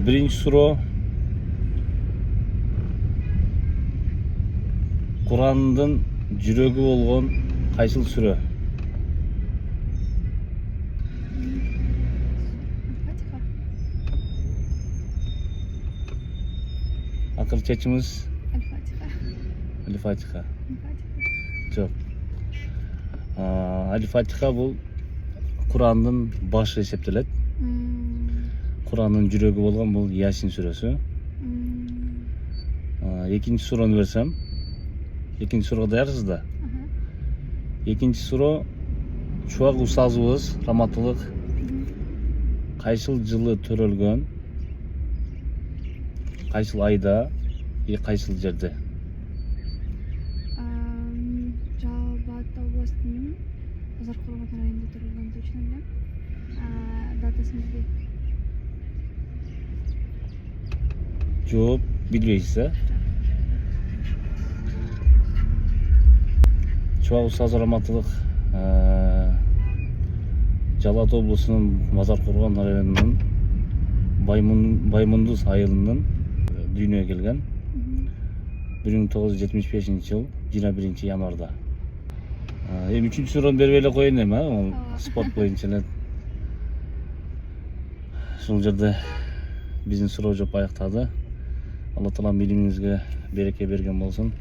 Birinci suro Kur'an'ın жүрөгү болгон кайсыл сүрө? Фатиха. Акыр чечимиз Аль-Фатиха. Аль-Фатиха. Аль-Фатиха. Жок. Аль-Фатиха бул Kur'ан'ın başı эсептелет. Kur'an'ın жүрөгү болгон бул Ясин сүрөсү. Экинчи суроону берсем. Экинчи суроо даярсыз да? Экинчи суроо Чубак устазыбыз раматылык кайсыл жылы төрөлгөн? Кайсыл айда и кайсыл жерде? Жалал-Абад областынын Базаркуловат районунда турган, точно билем. Датасын билбейм. Жооп билбейсиз, а? Чубак устазы раматылык Жалал Абад облусунун Базаркуловат районунун Баймундуз айылынын дүйнөгө келген. 1975-жыл 21 январда. Эми үчүнчү суроону бербей эле коеюн эми, ал спорт боюнча эле. Ушул жерде биздин суроо жооп аяктады. Алла таалам билимиңизге береке берген болсун.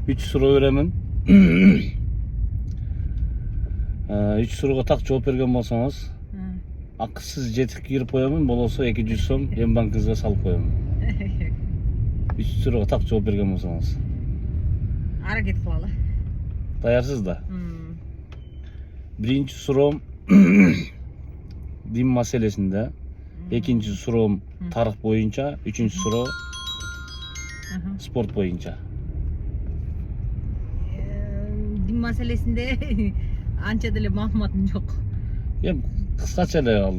3 суроо беремин. 3 суроого так жооп берген болсоңуз, акысыз жетип кирип коемун, болосо 200 сом эм банкыңызга салып коемун. 3 суроого так жооп берген болсоңуз. Аракет кылалы. Даярсыз да? Биринчи суроом дин маселесинде, экинчи суроом тарых боюнча, үчүнчү суроо спорт боюнча. Дин маселесинде анча деле маалыматым жок. Эми кыскача эле ал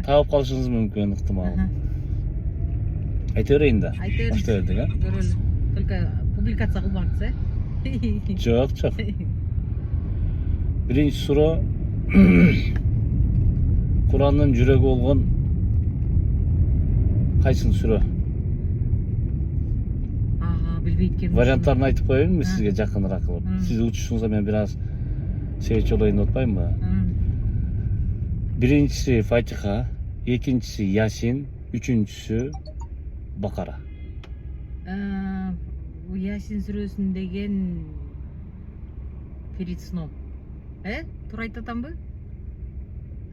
таап калышыңыз мүмкүн, ыктымал. Айта берейин да. Башта бердик, а? Көрөлү. Только публикация кылбаңыз, э? Жок, жок. Биринчи суроо Kur'an'ın жүрөгү болгон кайсыл сүрө? Билбейт экен. Варианттарын айтып коеюнбу сизге жакыныраак кылып? Сиз учушуңузга мен бир аз себепчи болоюн деп атпаймынбы? Биринчиси Фатиха, экинчиси Ясин, үчүнчүсү Бакара. Ясин сүрөсүн деген перед сном. Туура айтып атамбы?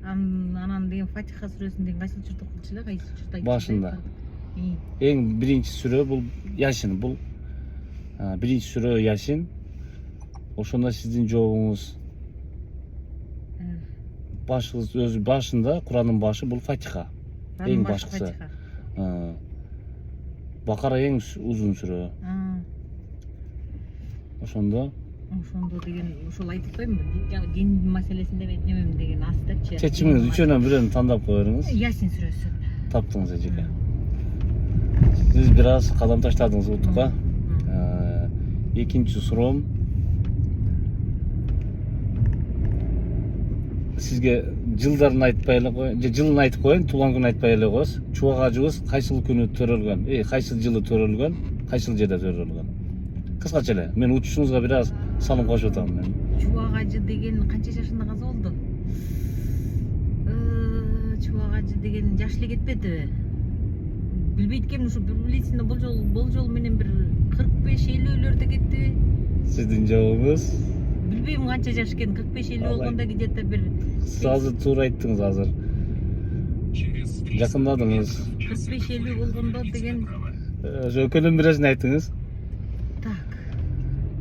Анан деген Фатиха сүрөсүн деген кайсыл чурт окулчу эле, кайсыл чурт айтып? Башында. Эң биринчи сүрө бул Ясин, бул биринчи сүрө Ясин. Ошондо сиздин жообуңуз башыңыз өзү башында, Куранын башы бул Фатиха. Эң башкысы. Бакара эң узун сүрө. Ошондо деген ошол айтып коеюнбу? Дин маселесинде мен немем деген астычы. чечимиңиз үчөөнөн бирөөнү тандап кое бериңиз. Ясин сүрөсү. Таптыңыз эжеке. Сиз бир аз кадам таштадыңыз утукка. Экинчи суроом сизге жылдарын айтпай эле коеюн, же жылын айтып коеюн, туулган күнүн айтпай эле коебуз. Чубак ажыбыз кайсыл күнү төрөлгөн? Кайсыл жылы төрөлгөн? Кайсыл жерде төрөлгөн? Кыскача эле, мен учушуңузга бир аз салым кошуп атам мен. Чубак ажы деген канча жашында каза болду? Чубак ажы деген жаш эле кетпедиби? Билбейт экенмин, ушу библисинде болжол менен бир 45-50-лөрдө кеттиби? Сиздин жообуңуз? Билбейм канча жаш экенин, 45-50 болгондо где-то бир. Сиз азыр туура айттыңыз азыр. Жакындадыңыз. 45-50 болгондо деген. Өкөнүн бирерсин айтыңыз. Так.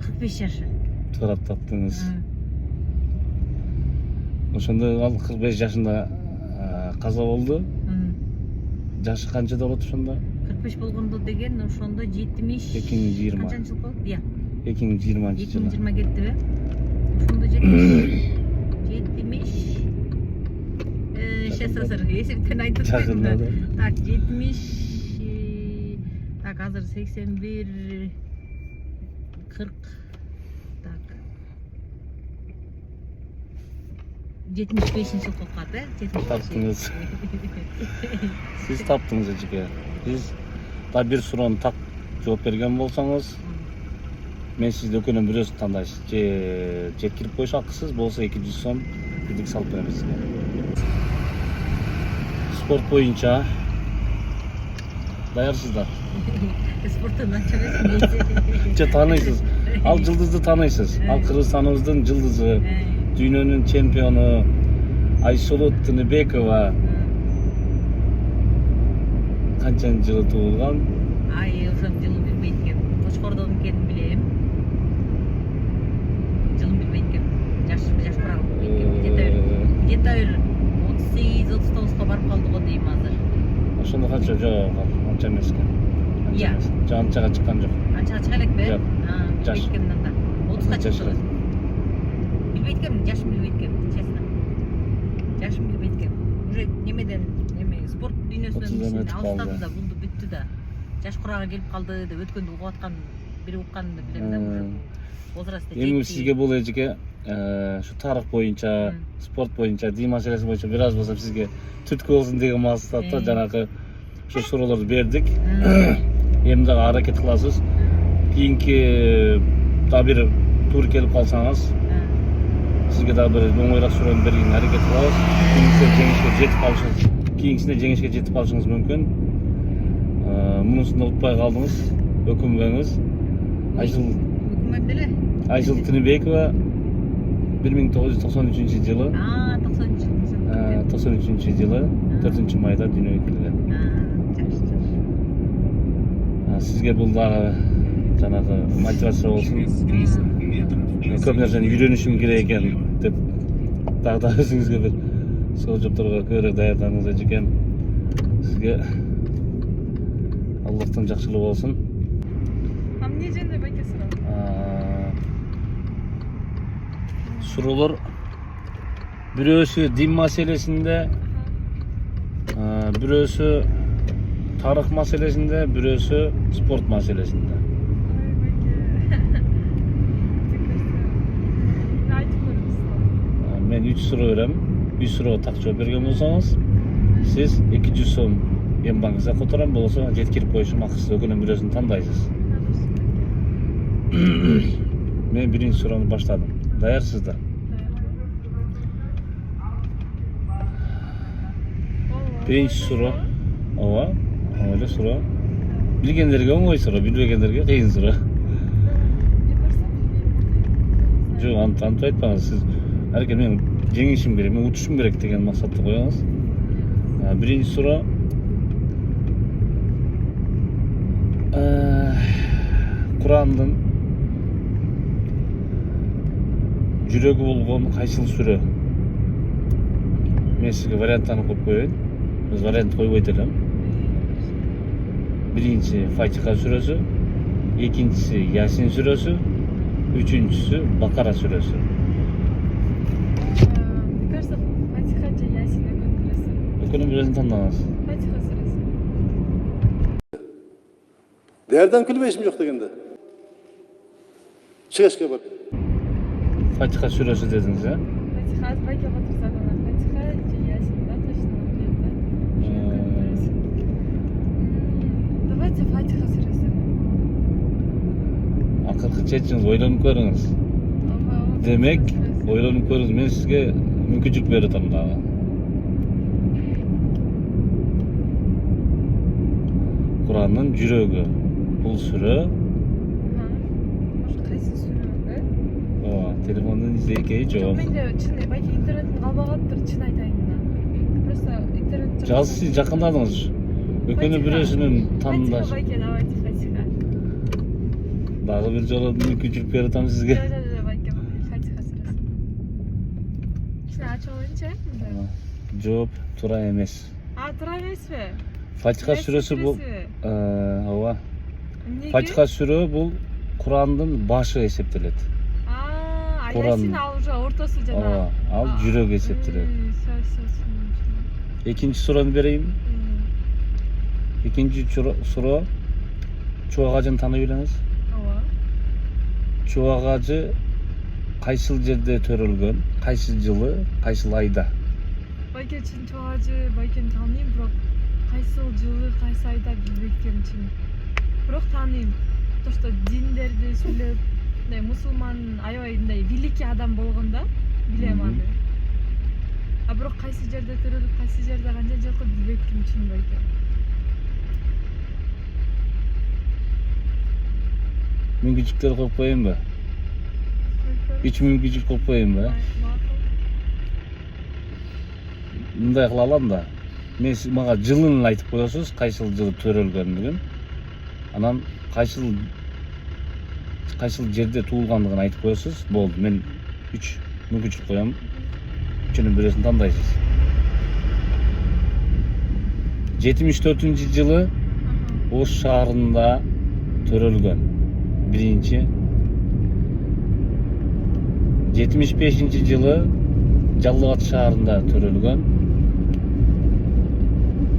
45 жашы. Туура таптыңыз. Ошондо ал 45 жашында каза болду. Жашы канчада болот ошондо? 45 болгондо деген ошондо 70. 2020. Канчанчы жыл болду? 2020 жылы. 2020 кеттиби? Ошондо 70. Сейчас азыр эсептен айтып Жакында. Так, 70. Так, азыр 81. 40. Так. 75-ci kokkat, 75. Таптыңыз. Siz таптыңыз эжеке. Siz да бир суроону так жооп берген болсоңуз, мен сизди экөөнүн бирөөсүн тандайсыз. Же жеткирип коюш акысыз, болсо 200 сом бирдик салып беребиз сизге. Спорт боюнча даярсыздар. Спорттон анча эмес. Же тааныйсыз. Ал жылдызды тааныйсыз. Ал Кыргызстаныбыздын жылдызы, дүйнөнүн чемпиону Айсулу Тыныбекова. Канчанчы жылы туулган? Ай, ошол жылын билбейт экенмин. Кочкордон экенин билем. Жылын билбейт экенмин. Жаш барак где-то 38-39га барып калды го дейм азыр. Ошондо канча жок, анча эмес экен. Iya. Анчага чыккан жок. Анчага чыга элекпи? Жок. Билбейт экенмин анда. 30га Жаш. чыкты. Билбейт экенмин, жашым билбейт экенмин, честно. Жашым билбейт экенмин. Уже немеден, спорт дүйнөсүнөн Отуздан өтүп алыстады калды. да, булду бүттү да. Жаш курага келип калды деп өткөндү угуп аткан, бири укканды билем да, уже. Возрастта Эми сизге бул эжеке ушу тарых боюнча, спорт боюнча, дин маселеси боюнча бир аз болсо сизге түрткү болсун деген максатта жанагы ушу суроолорду бердик. Эми дагы аракет кыласыз. Кийинки дагы бир туура келип калсаңыз, сизге дагы бир оңойраак суроону бергенге аракет кылабыз. Кийинкисине жеңишке жетип калышыңыз мүмкүн. Мунусунда утпай калдыңыз. Өкүнбөңүз. Өкүнбөйм деле. Айсул Тыныбекова 1993 жылы 93 жылы 4 майда дүйнөгө келген. Сизге бул дагы жанагы мотивация болсун. Көп нерсени үйрөнүшүм керек экен деп дагы өзүңүзгө бир сол жопторго көбүрөөк даярданыңыз эжекем. Сизге Аллахтын жакшылыгы болсун. Эмне жөнүндө байке суроо? Суроолор бирөөсү дин маселесинде, бирөөсү тарых маселесинде, бирөөсү спорт маселесинде. Мен 3 суроо берем. 3 суроого так жооп берген болсоңуз, сиз 200 сом эм банкыңызга которам, болсо жеткирип коюшум акысыз, экөөнүн бирөөсүн тандайсыз. Мен биринчи суроону баштадым. Даярсыздар? Биринчи суроо. Ооба, оңой суроо. Билгендерге оңой суроо, билбегендерге кыйын суроо. Жок, антип айтпаңыз. Сиз аракет мен жеңишим керек, мен утушум керек деген максатты коюңуз. Биринчи суроо. Курандын жүрөгү болгон кайсыл сүрө? Мен сизге варианттарын коюп коеюн. Биз вариант койбойт элем. Биринчи Фатиха сүрөсү, экинчиси Ясин сүрөсү, үчүнчүсү Бакара сүрөсү. Мне кажется, Фатиха же Ясин Экөөнүн бирөөсүн тандаңыз. Фатиха сүрөсү. Değerden külübeşim yok degende. Çıkışka bak. Фатиха сүрөсү дедиңиз, э? Фатиха байке батырса гана. Фатиха же Ясин да точно билем да. Давайте Фатиха сүрөсү. Акыркы чечимиз ойлонуп көрүңүз. Демек, ойлонуп көрүңүз. Мен сизге мүмкүнчүлүк берип атам дагы. Курандын жүрөгү. Бул сүрө. Может, кайсы сүрө? Ооба, телефондун изейкеи жок. Менде чын байке интернеттин калбагаттыр, чын айтайын да. Просто интернет Жазып сиз жакындадыңыз. Экөөнүн бирөөсүнүн тандаш. Байке, давайте Фатиха. Дагы бир жолу мүмкүнчүлүк берип атам сизге. Жок, байке, Фатиха сүрөсү. Чын ачып алайынчы? Жооп туура эмес. Туура эмеспи? Фатиха сүрөсү бул ооба. Эмнеге? Фатиха сүрө бул Курандын башы эсептелет. Ясин ал уже ортосу жана. Ооба, ал жүрөк эсептелет. Экинчи суроону берейин. Экинчи суроо. Чубак ажыны тааный билеңиз? Ооба. Чубак ажы кайсыл жерде төрөлгөн, кайсы жылы, кайсыл айда? Байке чин чоғажы байкени тааныйм, бирок кайсыл жылы, кайсы айда билбейт чин. Бирок тааныйм. То что диндерди сүйлөп, мындай мусулман аябай мындай великий адам болгондо билем аны. А бирок кайсы жерде төрөлүп, кайсы жерде канча жылкы билбейт чин байке. Мүмкүнчүлүктөр коюп коеюнбу? 3 мүмкүнчүлүк коюп коеюнбу? Мындай кыла алам да. Мен мага жылын айтып коесуз, кайсыл жылы төрөлгөндүгүн. Анан кайсыл жерде туулгандыгын айтып коесуз. Болду. Мен 3 мүмкүнчүлүк коем. Үчүнүн бирөөсүн тандайсыз. 74-жылы Ош шаарында төрөлгөн. Биринчи. 75-жылы Жалал Абад шаарында төрөлгөн.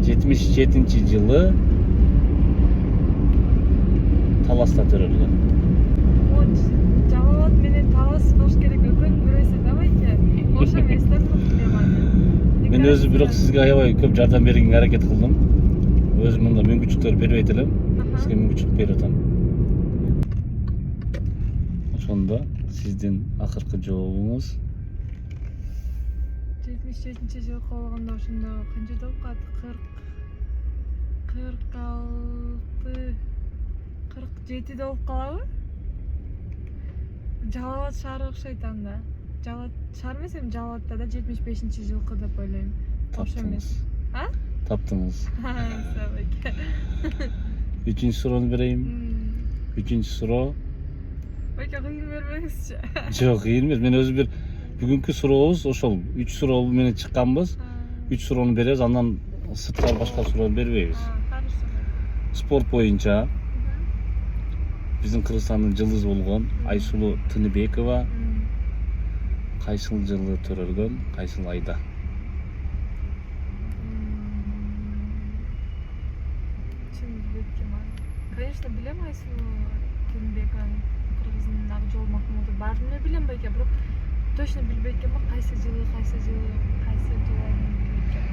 77-жылы Таласта төрөлгөн. Жалал Абад менен Талас болуш керек экөөнүн бирөөсү да байке. Ош эмес да билем аны. Мен өзү бирок сизге аябай көп жардам бергенге аракет кылдым. Өзүм мында мүмкүнчүлүктөр бербейт элем. Сизге мүмкүнчүлүк берип атам. Ошондо сиздин акыркы жообуңуз 77-жылы болгондо ошондо канча болуп калат? 47 болуп калабы? Жалал Абад шаары окшойт анда. Жалал Абад шаар эмес, эми Жалал Абадда да 75-жылкы деп ойлойм. Ош эмес. А? Таптыңыз. Сабайке. 3-чү суроону берейин. 3-чү суроо. Байке кыйын бербеңизчи. Жок, кыйын эмес. Мен өзү бир бүгүнкү сурообуз ошол 3 суроо менен чыкканбыз. 3 суроону беребиз, андан сырткары башка суроо бербейбиз. Хорошо. Спорт боюнча биздин Кыргызстандын жылдызы болгон Айсулуу Тыныбекова кайсыл жылы төрөлгөн, кайсыл айда? Чын билбейм аны. Конечно, билем Айсулуу Тыныбекованы. Кыргыздын Ак Жол Махмудов баарын эле билем байке, бирок точно билбейт экенмин, кайсы жылы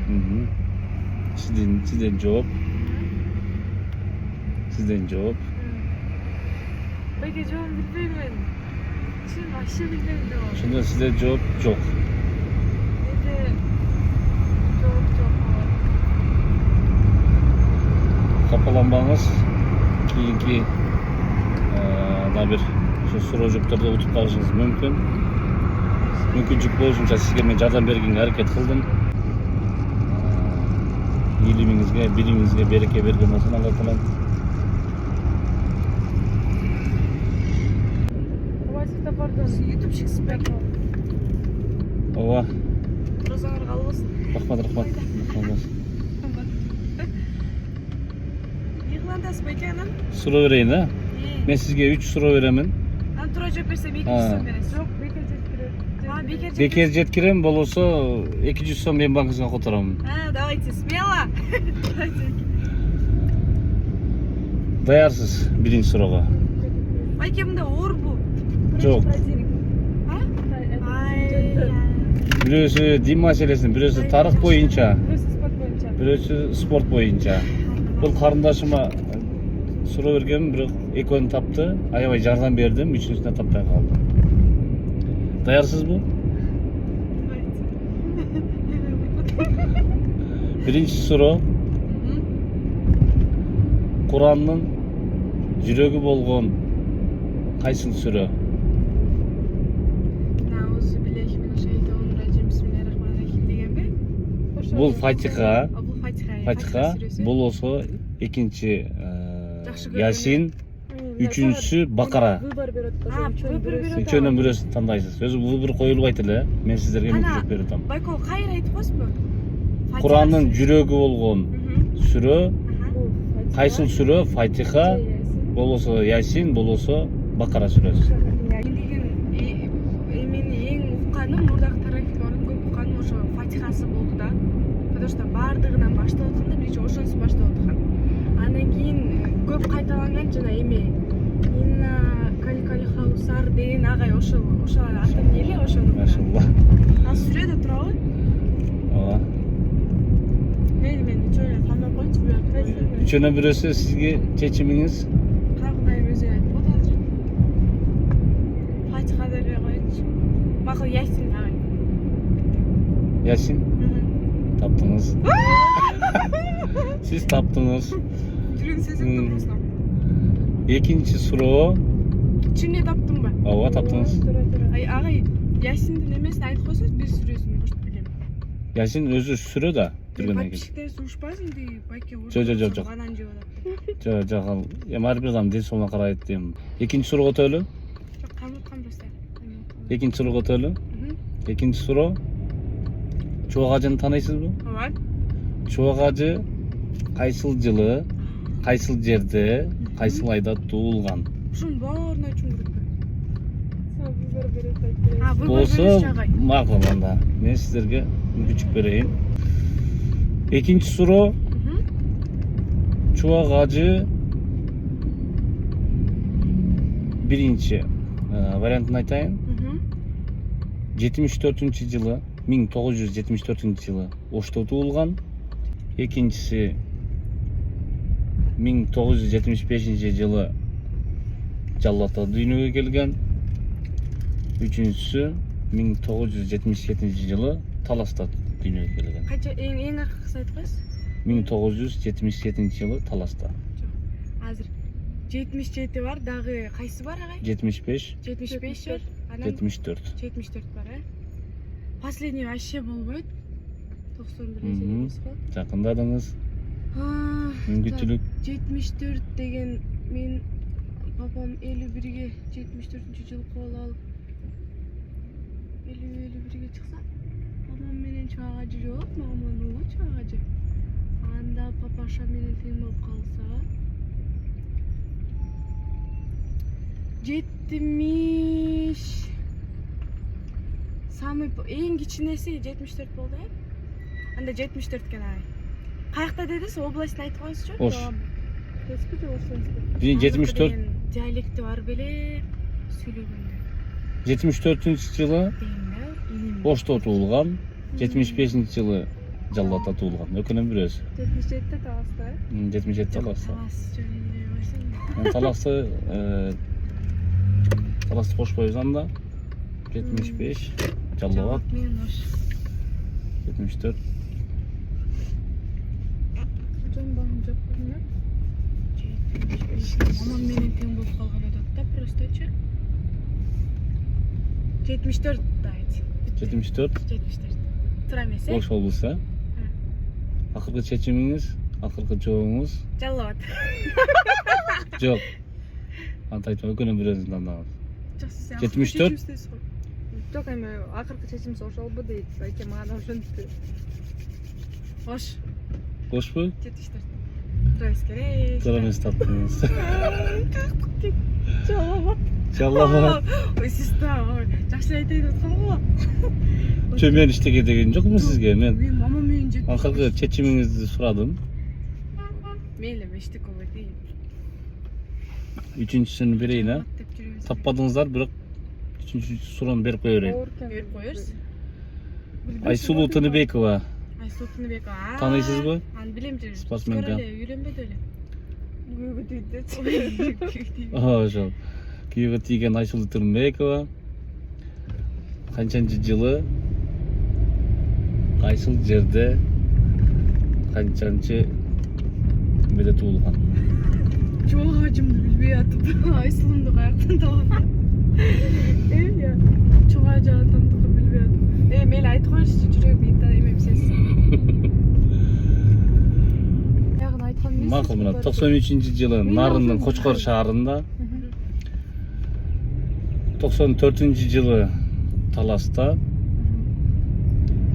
билбейт. Сизден жооп. Байке жообун билбейм мен. Чын вообще билбейм жооп. Ошондо сизде жооп жок. Менде жооп жок. Капаланбаңыз. Кийинки да бир ошо суроо жоопторду утуп калышыңыз мүмкүн. Мүмкүнчүлүк болушунча сизге мен жардам бергенге аракет кылдым. Илимиңизге, билимиңизге береке берген болсун Алла таалам. Ютубчик сипер. Ооба. Розаңар кабыл болсун. Рахмат. Йыгыландасыз байке анан? Суроо берейин, а? Мен сизге 3 суроо беремин. Анан туура жооп берсем 200 сом бересиз. Жок, бекер жеткирет. Бекер жеткирем, болбосо 200 сом менин банкыңызга котором. Давайте, смело. Даярсыз биринчи суроого? Байке мында оорбу? Жок. Бирөөсү дин маселесин, бирөөсү тарых боюнча, бирөөсү спорт боюнча. Бул карындашыма суроо бергенмин, бирок экөөнү тапты. Аябай жардам бердим, үчүнчүсүнө таппай калдым. Даярсызбы? Биринчи суроо. Курандын жүрөгү болгон кайсыл сүрө? Бул Фатиха. Фатиха. Бул болсо экинчи Ясин, үчүнчүсү Бакара. Үчөөнүн бирөөсүн тандайсыз. Өзү выбор коюлбайт эле. Мен сиздерге мүмкүнчүлүк берип атам. Байкол кайра айтып коесузбу? Курандын жүрөгү болгон сүрө кайсыл сүрө? Фатиха, болбосо Ясин, болбосо Бакара сүрөсү. Мени эң укканым, мурдагы тарихтарын көп укканым ошо Фатихасы болду да. Потому что баардыгынан баштап атканда биринчи ошонусу баштап аткан. Андан кийин көп кайталанган жана эми Инна Каликали хаусар деген агай ошол атын эле ошону. Машалла. Ал сүрөдө турабы? Ооба. Мен үчөө тандап койчу, кайсы? Үчөөнөн бирөөсү сизге чечимиңиз. Кагынайм өзү айтып атат. Фатиха деп койчу. Макул Ясин агай. Ясин таптыңыз. Сиз таптыңыз. Жүрүң сезип турмусам. Экинчи суроо. Чын таптым ба? Ооба, таптыңыз. Ай агай Ясиндин эмесин айтып койсоңуз бир сүрөсүн бошто билем. Ясин өзү сүрө да жүргөндөн кийин. Подписчиктер сушпасын ди байке. Жок. Анан жеп атат. Жок, ал ар бир адам ден соолугуна карайт дейм. Экинчи суроо өтөлү. Жок, камыткан просто. Экинчи суроо өтөлү. Экинчи суроо. Чубак ажыны тааныйсызбы? Ооба. Чубак ажы кайсыл жылы, кайсыл жерде, кайсыл айда туулган? Ушунун баарын айтчум керек. Выбор берет айт. Выбор Болсо бериш агай. макул анда. Мен сиздерге мүмкүнчүлүк берейин. Экинчи суроо. Чубак ажы биринчи вариантын айтайын. 74-жылы 1974-жылы Ошто туулган. Экинчиси 1975-жылы Жаллата дүйнөгө келген. Үчүнчүсү 1977-жылы Таласта дүйнөгө келген. Кача эң акыркысы айткайсыз? 1977-жылы Таласта. Азыр 77 бар, дагы кайсы бар агай? 75, 75 бар. Анан 74. 74 бар, Последний вообще болбойт. 91 эмес го. Жакындадыңыз. Мүмкүнчүлүк. 74 деген мен папам 51ге 74-жылы кол алып 51ге чыкса, мамам менен чубак ажы жок, мамамдын улу чубак ажы. Анда папаша менен тең болуп калса 70 самый эң кичинеси 74 болду, Анда 74 экен ай. Каякта дедиз, областын айтып коюңузчу? Ош. Эски же Ош. 74 диалекти бар беле сүйлөгөндө. 74-жылы Ошто туулган, 75-жылы Жаллата туулган. Экөөнүн бирөөсү. 77-те Таласта. 77 Таласта. Талас жөнүндө Таласты кошпойбуз анда. 75 Жаллабад, Мен Ош. 74. Жон багым жок көрүнөт. Мамам менен тең болуп калган атат да, просточу. 74 дайт. 74. 74. Тура эмес, Ош облусу. Акыркы чечимиңиз, акыркы жообуңуз? Жаллабад. Жок. Анты айтма, экөөнүн бирөөсүн тандаңыз. 74. Жок, эми акыркы чечимиз ошолбу дейт. Байке мага ошентти. Ош. Ошпу? 74. Тура эмес керек. Туура эмес таптыңыз. Жаллабад. Жаллабад. Ой, сизда, жакшы айтайын аткан го. Чö мен иштеге деген жокмун сизге? Мен мамам менен жетти. акыркы чечимиңизди сурадым. Мейли, эчтеке болбойт дейм. Үчүнчүсүн берейин, Таппадыңыздар, бирок үчүнчү суроону берип кое берейин. Берип коерсиз. Айсулуу Тыныбекова. Айсулуу Тыныбекова. Тааныйсызбы? Аны билем же. Спортсменка. Үйрөнбөдү эле. Күйөөгө тийди. Ошол. Күйөөгө тийген Айсулуу Тыныбекова. Канчанчы жылы, кайсыл жерде, канчанчы эмеде туулган? Чубак ажымды билбей атып, Айсулуумду каяктан табат? Я чубак ажы атамдыкы билбей атып. Мейли айтып коерсизчи, жүрөгүм инта эмем сез. Ягын айткан эмес. Макул, мына 93-жылы Нарындын Кочкор шаарында, 94-жылы Таласта,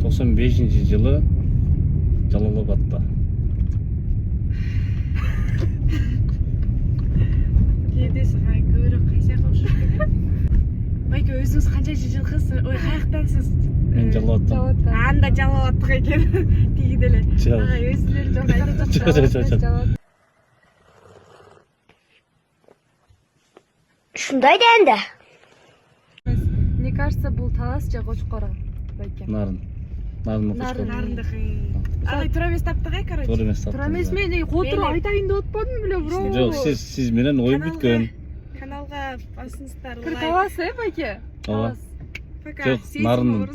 95-жылы Жалалабадта. Кээдеси көбүрөөк кайсыяка окшош келет? Байке өзүңүз канчанчы жылкысыз? Ой, каяктансыз? Мен Жалалабадтан. Анда Жалалабадтык экен. Тиги деле. Жок. Өзүлөрүн жок айтып Жок. Ушундай да энди. Мне кажется, бул талас же Кочкора байке. Нарын Кочкор. Нарындыкы. Ай, тура эмес таптык ай, короче. Туура эмес Тура эмес, мен отуруп айтайын деп атпадым беле, бро. Жок, сиз менен ой бүткөн. Каналга басыңыздар. Кыр талас, байке? Ооба. Пока. Жок, Нарындын.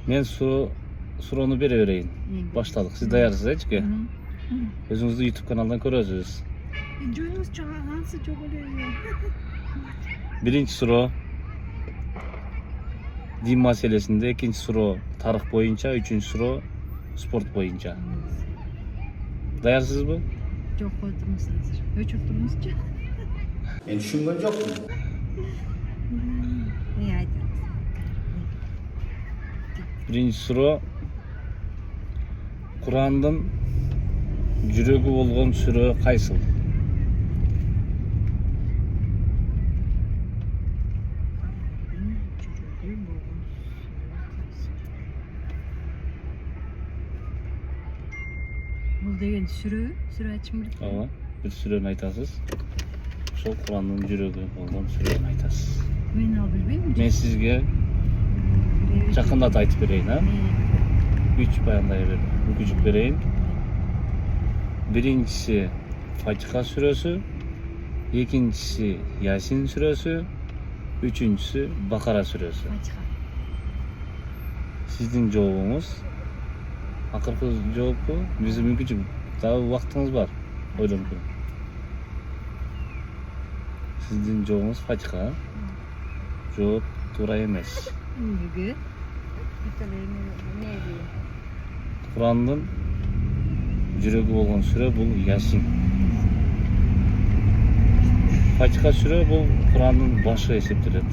Мен суроону бере берейин. Баштадык. Сиз даярсызбы? Өзүңүздү YouTube каналдан көрөсүз. Жоюңуз чагаңсы жок эле. Биринчи суроо дин маселесинде, экинчи суроо тарых боюнча, үчүнчү суроо спорт боюнча. Даярсызбы? Жок, кой туруңуз азыр. Өчүрүп туруңузчу. Men tushungan jo'qman. Не айтыңыз. Биринчи суроо Курандын жүрөгү болгон сүрө кайсыл? Бул деген сүрө айтышым керек. Ооба, бир сүрөнү айтасыз. Ошол Курандын жүрөгү болгон сүрөнү айтасыз. Мен ал билбейм. Мен сизге жакындат айтып берейин, а? 3 баяндай мүмкүнчүлүк берейин. Биринчиси Фатиха сүрөсү, экинчиси Ясин сүрөсү, үчүнчүсү Бакара сүрөсү. Сиздин жообуңуз акыркы жоопку бизде мүмкүнчүлүк дагы убактыңыз бар. Ойлонуп көрүң. Сиздин жообуңуз Фатиха. Жооп туура эмес. Эмнеге? Курандын жүрөгү болгон сүрө бул Ясин. Фатиха сүрө бул Курандын башы эсептелет.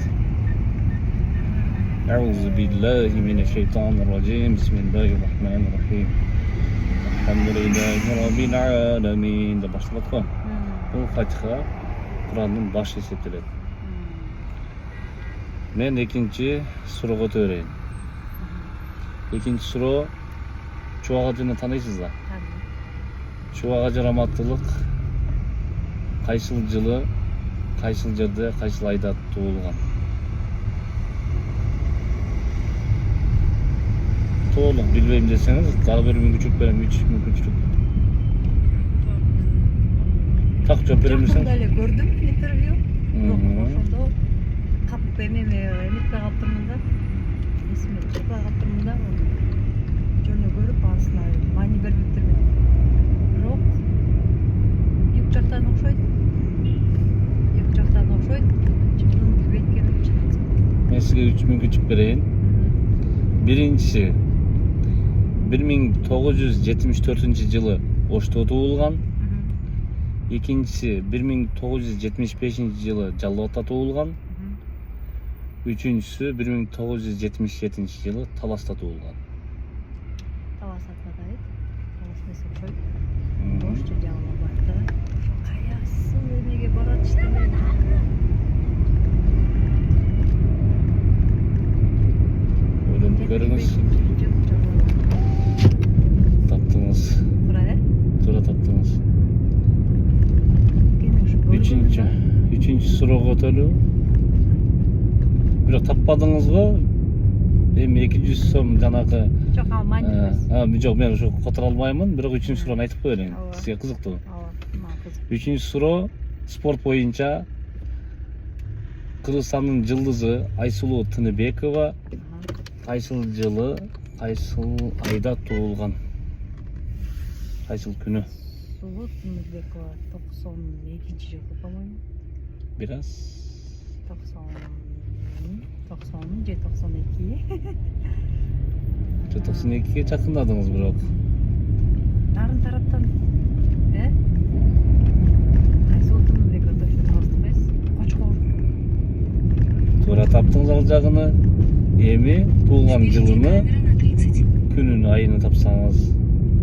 Аузу биллахи минеш шейтанир ражим. Бисмиллахир рахманир рахим. Алхамдулиллахи раббил аламин деп башталат го. Бул Фатиха Курандын башы эсептелет. Мен экинчи суроого өтө берейин. Экинчи суроо Чубак ажыны тааныйсыз да? Чубак ажы раматтылык кайсыл жылы, кайсыл жерде, кайсыл айда туулган? Толук билбейм десеңиз, дагы бир мүмкүнчүлүк берем, 3 мүмкүнчүлүк. Так жооп бере Жакында берсең? эле көрдүм интервью. Ошондо кап эметпей калыптырмын да. Эсиме чыкпай калыптырмын да. Жөнү көрүп анысына маани бербептирмин. Бирок юг жактан окшойт. Чындыгын билбейт экеним. Мен сизге 3 мүмкүнчүлүк берейин. Биринчиси 1974 жылы Ошто туулган. Экинчиси 1975 жылы Жалал Абадта туулган. Үчүнчүсү 1977 жылы Таласта туулган. Талас атпадайт. Талас эмес окшойт. Ошчу Жалал Абадта. Каясыл эмеге барат иштеме. Ойлонуп көрүңүз. Таптыңыз. Туура таптыңыз. Үчүнчү суроого өтөлү. Бирок таппадыңыз го. Эми 200 сом жанагы. Жок, ал маани эмес. Жок, мен ошо которо албаймын, бирок 3-чү суроону айтып коеюн. Сизге кызыктуу. Ооба, кызык. 3-чү суроо спорт боюнча Кыргызстандын жылдызы Айсулуу Тыныбекова кайсыл жылы, кайсыл айда туулган? Кайсыл күнү? Сулуу Тыныбекова 92 жылы, по-моему. Бираз 90 же 92. 92-ге жакындадыңыз бирок. Нарын тараптан, Айсулуу Тыныбекова точно талас эмес. Кочкор. Туура таптыңыз ал жагыны. Эми туулган жылыны, күнүн, айын тапсаңыз.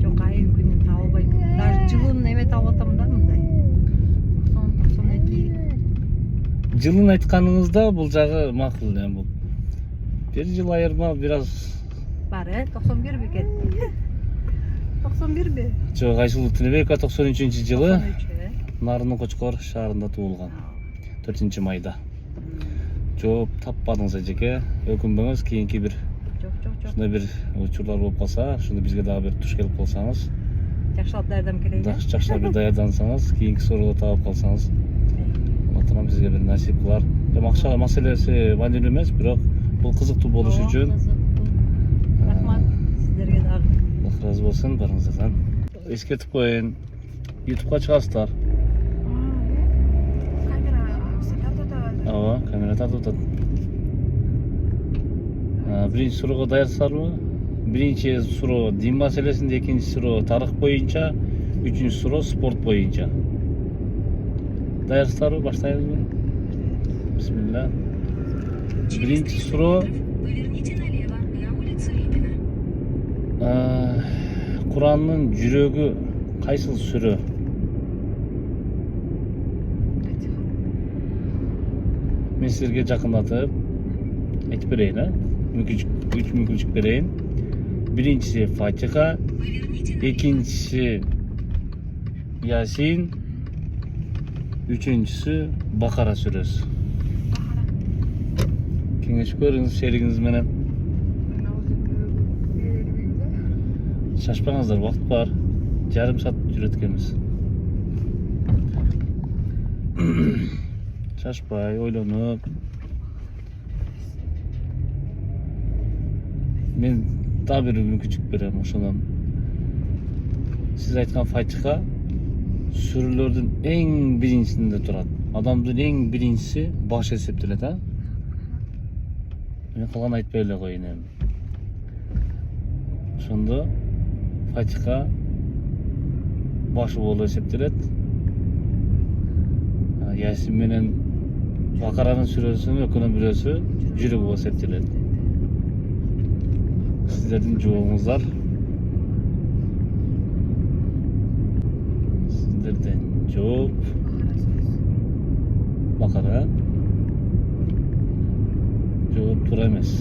Жок, айын күнүн таба албайм. Даже жылын эме таап атам да мындай. 92. Жылын айтканыңызда бул жагы макул эми бул. Бир жыл айырма бир аз Бар, 91 бекен. 91 бе? Жок, Айсулуу Тыныбекова 93 жылы. 93, Нарыны Кочкор шаарында туулган. 4-майда. Жооп таппадыңыз эжеке. Өкүнбөңүз, кийинки бир Жок. ушундай бир учурлар болуп калса, ушуну бизге дагы бир туш келип калсаңыз, Жакшылап даярдам келейин. жакшылап бир даярдансаңыз, кийинки суроодо таап калсаңыз, Алла бизге бир насип кылар. Акча маселеси маанилүү эмес, бирок бул кызыктуу болуш үчүн Рахмат сиздерге дагы. Алла разы болсун барыңыздардан. Эскертип коеюн. YouTube'га чыгасыздар. Камера тартып атат. Ооба, камера тартып атат. Биринчи суроого даярсыздарбы? Биринчи суроо дин маселесинде, экинчи суроо тарых боюнча, үчүнчү суроо спорт боюнча. Даярсыздарбы? Баштайбызбы? Бисмилла. Биринчи суроо Поверните налево на улицу Репина. Куранның жүрөгү кайсыл сүрө? Мен силерге жакындатып айтып берейин, үч мүмкүнчүлүк берейин. Биринчиси Фатиха, экинчиси Ясин, үчүнчүсү Бакара сүрөсү. Кеңешип көрүңүз шеригиңиз менен. Шашпаңыздар, вакыт бар. Жарым саат жүрөт экенбиз. Шашпай, ойлонуп. Мен дагы бир мүмкүнчүлүк берем ошондон. Сиз айткан Фатиха сүрөлөрдүн эң биринчисинде турат. Адамдын эң биринчиси баш эсептелет, а? Мен калган айтпай эле коеюн эми. Ошондо Фатиха башы болуп эсептелет. Ясин менен Бакаранын сүрөсүнүн экөөнүн бирөөсү жүрөк болуп эсептелет. Сиздердин жообуңуздар. Сиздердин жооп Бакара. Жооп туура эмес.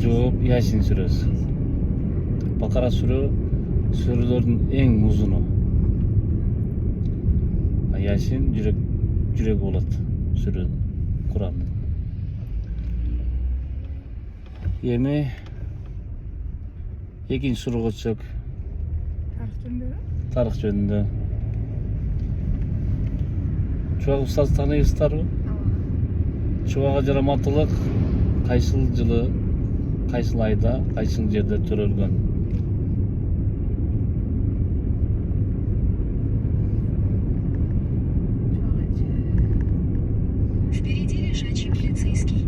Жооп Ясин сүрөсү. Бакара сүрөлөрдүн эң узуну. Ясин жүрөк болот сүрөнүн, Куранның. Эми экинчи суроого түшөк. Тарых жөнүндө. Чубак устазды тааныйсыздарбы? Чубак ажыраматылык кайсыл жылы, кайсыл айда, кайсыл жерде төрөлгөн? Впереди лежачий полицейский.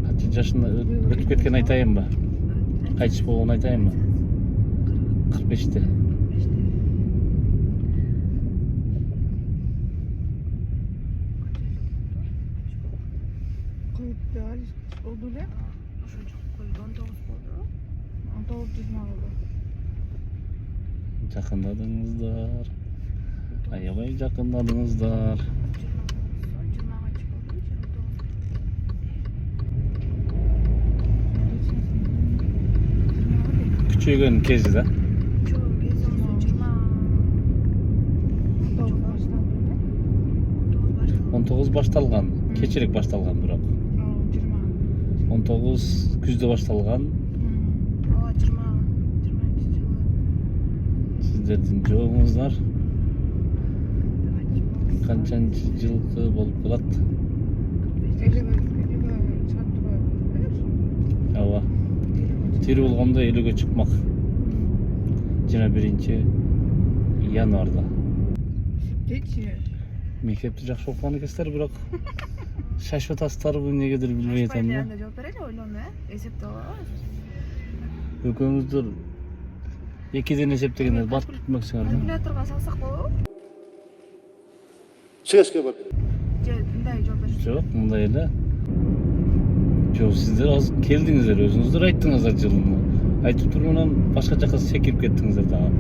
Канча жашында өтүп кеткен айтайынбы? Кайтыш болгон айтайынбы? 45-те. Oldu ne? Çocuk koydu 19 oldu. 19 düzma oldu. Жакындадыңыздар. Аябай жакындадыңыздар. Күчөйгөн кези да. 19 башталган, кечирээк башталган бирок. 19 күздө башталган. Сиздердин жообуңуздар канчанчы жылкы болуп калат? Ооба. Тирүү болгондо 50ге чыкмак. 21 январда. Мектепти жакшы окуган экенсиздер, бирок шашып атасыздарбы, эмнегедир билбей атам да. Жооп берели, ойлону, эсептеп алабыз. Экөөңүздөр экиден эсептегенде батып кетмексиңер да. Калькуляторго салсак болобу? ССке бар. Же мындай жооп бериши. Жок, мындай эле. Жок, сиздер азыр келдиңиздер, өзүңүздөр айттыңыздар жылыны. Айтып тургандан башка жака секирип кеттиңиздер дагы.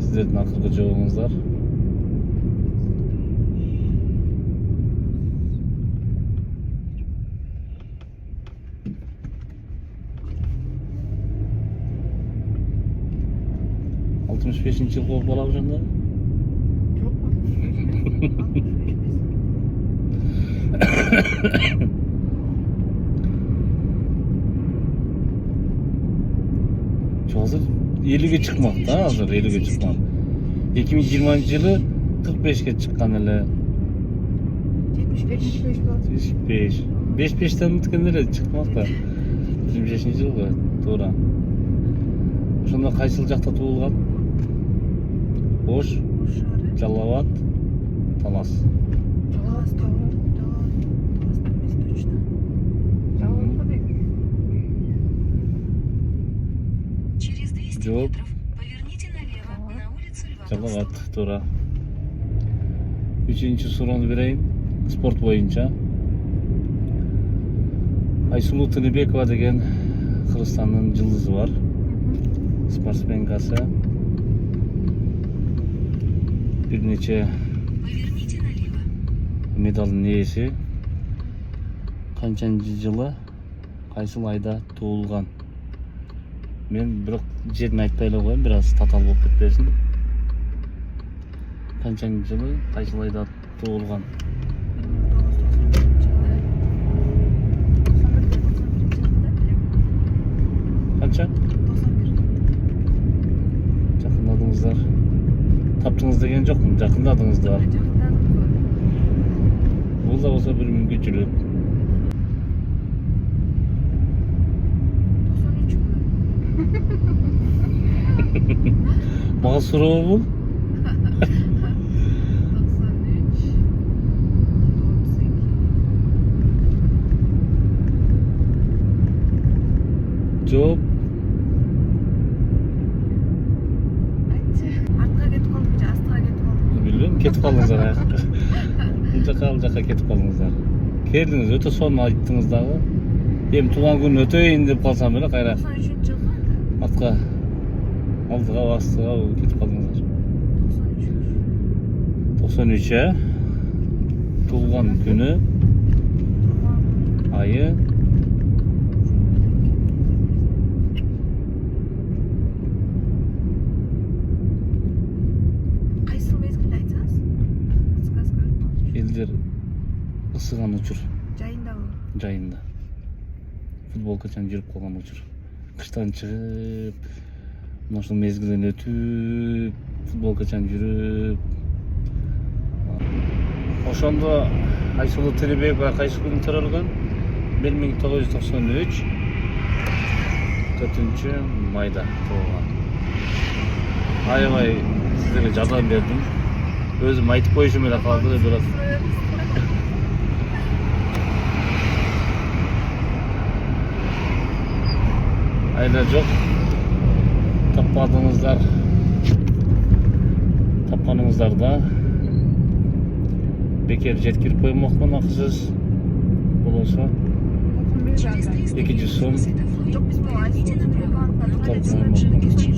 Сиздердин акыркы жообуңуздар 65-yil болуp калабы ошондо. Жок. Азыр 50ге чыкмак да, азыр 50ге чыкмак. 2020-жылы 45ке чыккан эле. 75 болот. 75. 5-5тен өткөн эле чыкмак да. 25-жылга туура. Ошондо кайсыл жакта туулган? Ош, Жалал Абад, Талас. Через 200 Жоп. метров поверните налево на улицу Льва Жалал Толстого. Абад, туура. 3-чү суроону берейин. Спорт боюнча. Айсулуу Тыныбекова деген Кыргызстандын жылдызы бар. Спортсменкасы. Бир нече Поверните налево. медалдын ээси. Канчанчы жылы, кайсыл айда туулган? Мен бирок жерин айтпай эле коеюн, бир аз татаал болуп кетпесин. Канчанчы жылы, кайсыл айда туулган? Канча? Жакындадыңыздар. Таптыңыз деген жокмун, жакындадыңыздар. Бул да болсо бир мүмкүнчүлүк. 93. Мага суроо бул. 93. Жооп Артқа кетіп қалдық, же астыға кетіп қалдық. билбейм, кетип калдыңыздар аякка. Бул жака кетип калдыңыздар. Келдиңиз, өтө сонун айттыңыз дагы. Эми туулган күн өтөйүн деп калсам эле кайра 93 жылғы атка алдыга астыга кетип калдыңыздар. 93 туулган күнү, айы Қайсыл мезгілді айтсаңыз? Подсказка. элдер ысыган учур Жайындағы. жайында. Футболкачан жүрүп калган учур. Кыштан чыгып, мына ушул мезгилден өтүп, футболкачан жүрүп. Ошондо Айсулуу Тыныбекова кайсы күнү төрөлгөн? 1993 4-майда туулган. Аябай сиздерге жардам бердим. Өзүм айтып коюшум эле калды, бирок айла жок. Тапканыңыздар да бекер жеткирип коймокмун, акысыз болсо. Через 300 200 сом. метров на светофоре Жоқ, біз бұл поверните Айсулу направо Тыныбекованы на улицу Тапкан Джингиччи.